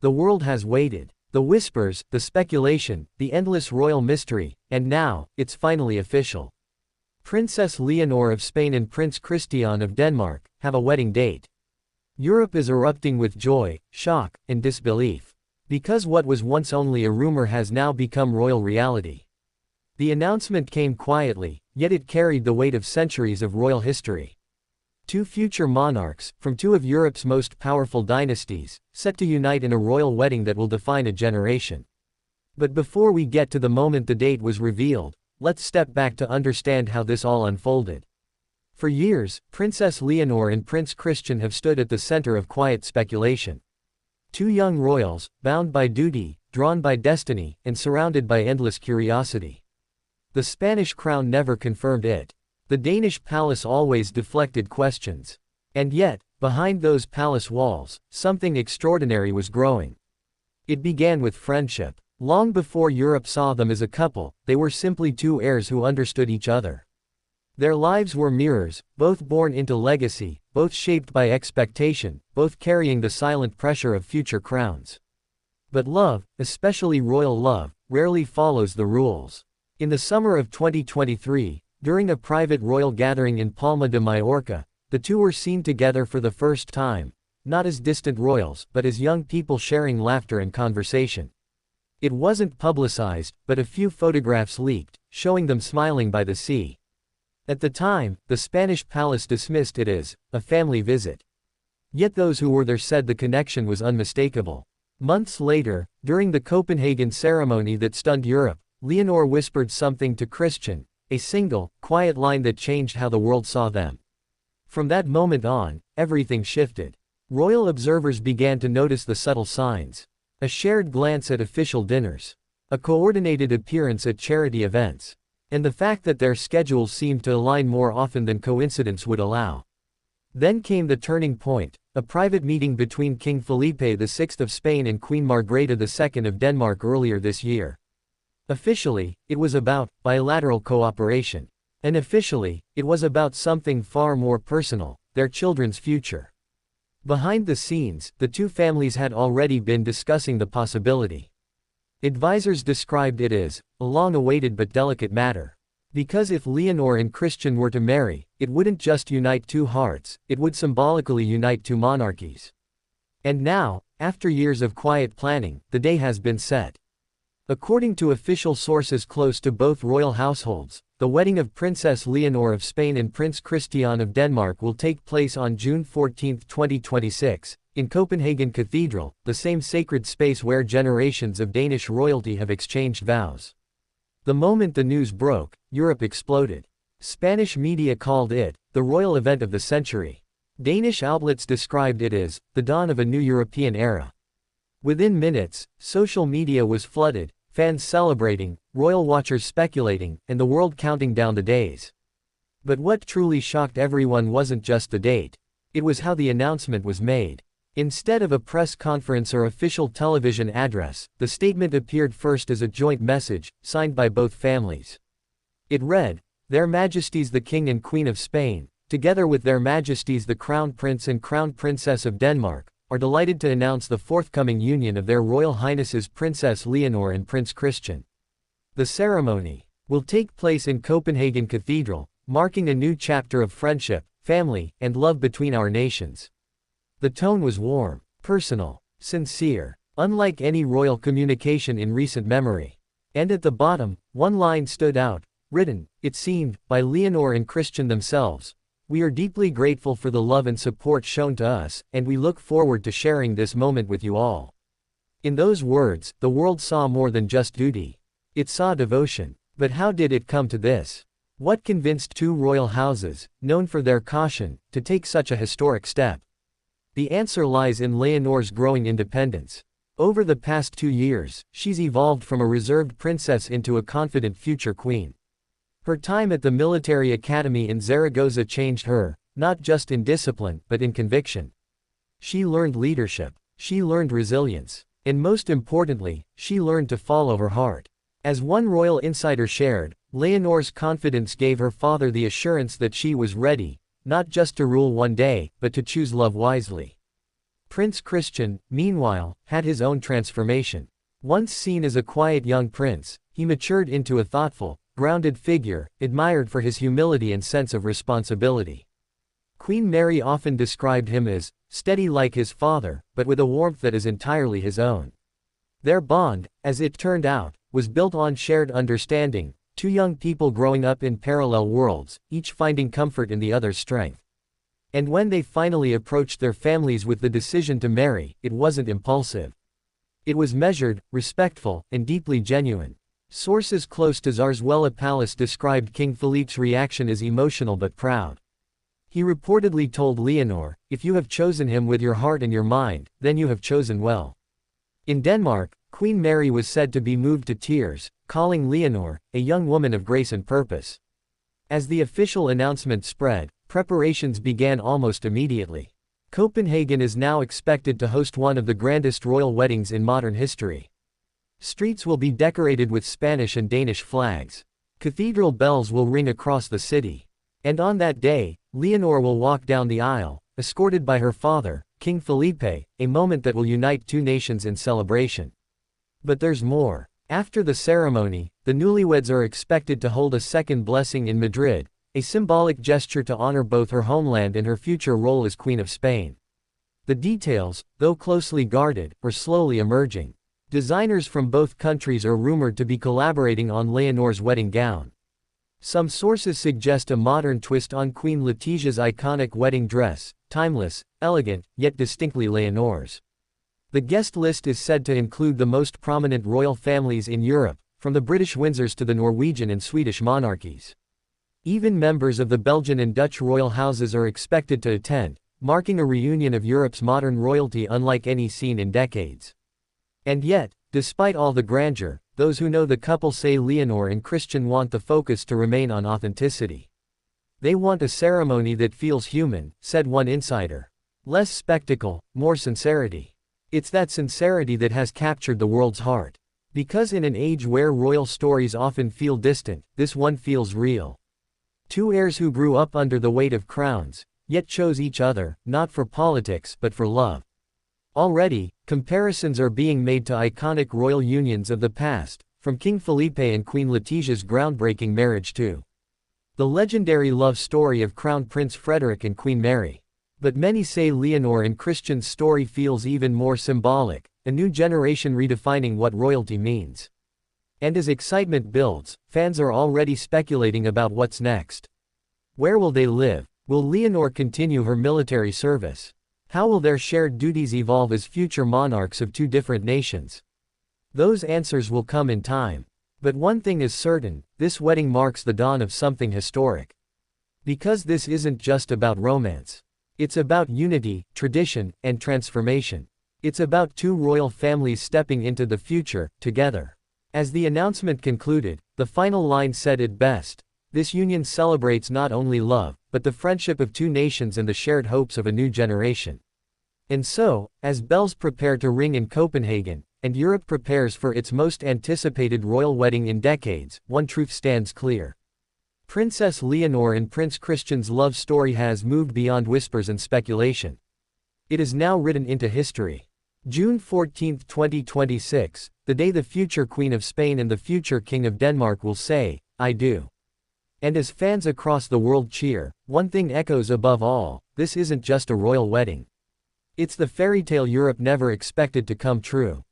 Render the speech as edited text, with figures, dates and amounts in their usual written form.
The world has waited. The whispers, the speculation, the endless royal mystery, and now, it's finally official. Princess Leonor of Spain and Prince Christian of Denmark have a wedding date. Europe is erupting with joy, shock, and disbelief. Because what was once only a rumor has now become royal reality. The announcement came quietly, yet it carried the weight of centuries of royal history. Two future monarchs, from two of Europe's most powerful dynasties, set to unite in a royal wedding that will define a generation. But before we get to the moment the date was revealed, let's step back to understand how this all unfolded. For years, Princess Leonor and Prince Christian have stood at the center of quiet speculation. Two young royals, bound by duty, drawn by destiny, and surrounded by endless curiosity. The Spanish crown never confirmed it. The Danish palace always deflected questions. And yet, behind those palace walls, something extraordinary was growing. It began with friendship. Long before Europe saw them as a couple, they were simply two heirs who understood each other. Their lives were mirrors, both born into legacy, both shaped by expectation, both carrying the silent pressure of future crowns. But love, especially royal love, rarely follows the rules. In the summer of 2023, during a private royal gathering in Palma de Mallorca, the two were seen together for the first time, not as distant royals but as young people sharing laughter and conversation. It wasn't publicized, but a few photographs leaked, showing them smiling by the sea. At the time, the Spanish palace dismissed it as a family visit. Yet those who were there said the connection was unmistakable. Months later, during the Copenhagen ceremony that stunned Europe, Leonor whispered something to Christian, a single, quiet line that changed how the world saw them. From that moment on, everything shifted. Royal observers began to notice the subtle signs. A shared glance at official dinners. A coordinated appearance at charity events. And the fact that their schedules seemed to align more often than coincidence would allow. Then came the turning point, a private meeting between King Felipe VI of Spain and Queen Margrethe II of Denmark earlier this year. Officially, it was about bilateral cooperation. And officially, it was about something far more personal, their children's future. Behind the scenes, the two families had already been discussing the possibility. Advisors described it as a long-awaited but delicate matter. Because if Leonor and Christian were to marry, it wouldn't just unite two hearts, it would symbolically unite two monarchies. And now, after years of quiet planning, the day has been set. According to official sources close to both royal households, the wedding of Princess Leonor of Spain and Prince Christian of Denmark will take place on June 14, 2026, in Copenhagen Cathedral, the same sacred space where generations of Danish royalty have exchanged vows. The moment the news broke, Europe exploded. Spanish media called it the royal event of the century. Danish outlets described it as the dawn of a new European era. Within minutes, social media was flooded, fans celebrating, royal watchers speculating, and the world counting down the days. But what truly shocked everyone wasn't just the date. It was how the announcement was made. Instead of a press conference or official television address, the statement appeared first as a joint message, signed by both families. It read, "Their Majesties the King and Queen of Spain, together with Their Majesties the Crown Prince and Crown Princess of Denmark, are delighted to announce the forthcoming union of Their Royal Highnesses Princess Leonor and Prince Christian. The ceremony will take place in Copenhagen Cathedral, marking a new chapter of friendship, family, and love between our nations." The tone was warm, personal, sincere, unlike any royal communication in recent memory. And at the bottom, one line stood out, written, it seemed, by Leonor and Christian themselves. "We are deeply grateful for the love and support shown to us, and we look forward to sharing this moment with you all." In those words, the world saw more than just duty. It saw devotion. But how did it come to this? What convinced two royal houses, known for their caution, to take such a historic step? The answer lies in Leonor's growing independence. Over the past 2 years, she's evolved from a reserved princess into a confident future queen. Her time at the military academy in Zaragoza changed her, not just in discipline, but in conviction. She learned leadership. She learned resilience. And most importantly, she learned to follow her heart. As one royal insider shared, Leonor's confidence gave her father the assurance that she was ready, not just to rule one day, but to choose love wisely. Prince Christian, meanwhile, had his own transformation. Once seen as a quiet young prince, he matured into a thoughtful, grounded figure, admired for his humility and sense of responsibility. Queen Mary often described him as steady like his father, but with a warmth that is entirely his own. Their bond, as it turned out, was built on shared understanding, two young people growing up in parallel worlds, each finding comfort in the other's strength. And when they finally approached their families with the decision to marry, it wasn't impulsive. It was measured, respectful, and deeply genuine. Sources close to Zarzuela Palace described King Philippe's reaction as emotional but proud. He reportedly told Leonor, "If you have chosen him with your heart and your mind, then you have chosen well." In Denmark, Queen Mary was said to be moved to tears, calling Leonor a young woman of grace and purpose. As the official announcement spread, preparations began almost immediately. Copenhagen is now expected to host one of the grandest royal weddings in modern history. Streets will be decorated with Spanish and Danish flags. Cathedral bells will ring across the city. And on that day, Leonor will walk down the aisle, escorted by her father, King Felipe, a moment that will unite two nations in celebration. But there's more. After the ceremony, the newlyweds are expected to hold a second blessing in Madrid, a symbolic gesture to honor both her homeland and her future role as Queen of Spain. The details, though closely guarded, are slowly emerging. Designers from both countries are rumored to be collaborating on Leonor's wedding gown. Some sources suggest a modern twist on Queen Letitia's iconic wedding dress, timeless, elegant, yet distinctly Leonor's. The guest list is said to include the most prominent royal families in Europe, from the British Windsors to the Norwegian and Swedish monarchies. Even members of the Belgian and Dutch royal houses are expected to attend, marking a reunion of Europe's modern royalty unlike any seen in decades. And yet, despite all the grandeur, those who know the couple say Leonor and Christian want the focus to remain on authenticity. They want a ceremony that feels human, said one insider. Less spectacle, more sincerity. It's that sincerity that has captured the world's heart. Because in an age where royal stories often feel distant, this one feels real. Two heirs who grew up under the weight of crowns, yet chose each other, not for politics but for love. Already, comparisons are being made to iconic royal unions of the past, from King Felipe and Queen Letitia's groundbreaking marriage to the legendary love story of Crown Prince Frederick and Queen Mary. But many say Leonor and Christian's story feels even more symbolic, a new generation redefining what royalty means. And as excitement builds, fans are already speculating about what's next. Where will they live? Will Leonor continue her military service? How will their shared duties evolve as future monarchs of two different nations? Those answers will come in time. But one thing is certain, this wedding marks the dawn of something historic. Because this isn't just about romance. It's about unity, tradition, and transformation. It's about two royal families stepping into the future, together. As the announcement concluded, the final line said it best. This union celebrates not only love, but the friendship of two nations and the shared hopes of a new generation. And so, as bells prepare to ring in Copenhagen, and Europe prepares for its most anticipated royal wedding in decades, one truth stands clear. Princess Leonor and Prince Christian's love story has moved beyond whispers and speculation. It is now written into history. June 14, 2026, the day the future Queen of Spain and the future King of Denmark will say, "I do." And as fans across the world cheer, one thing echoes above all: this isn't just a royal wedding. It's the fairy tale Europe never expected to come true.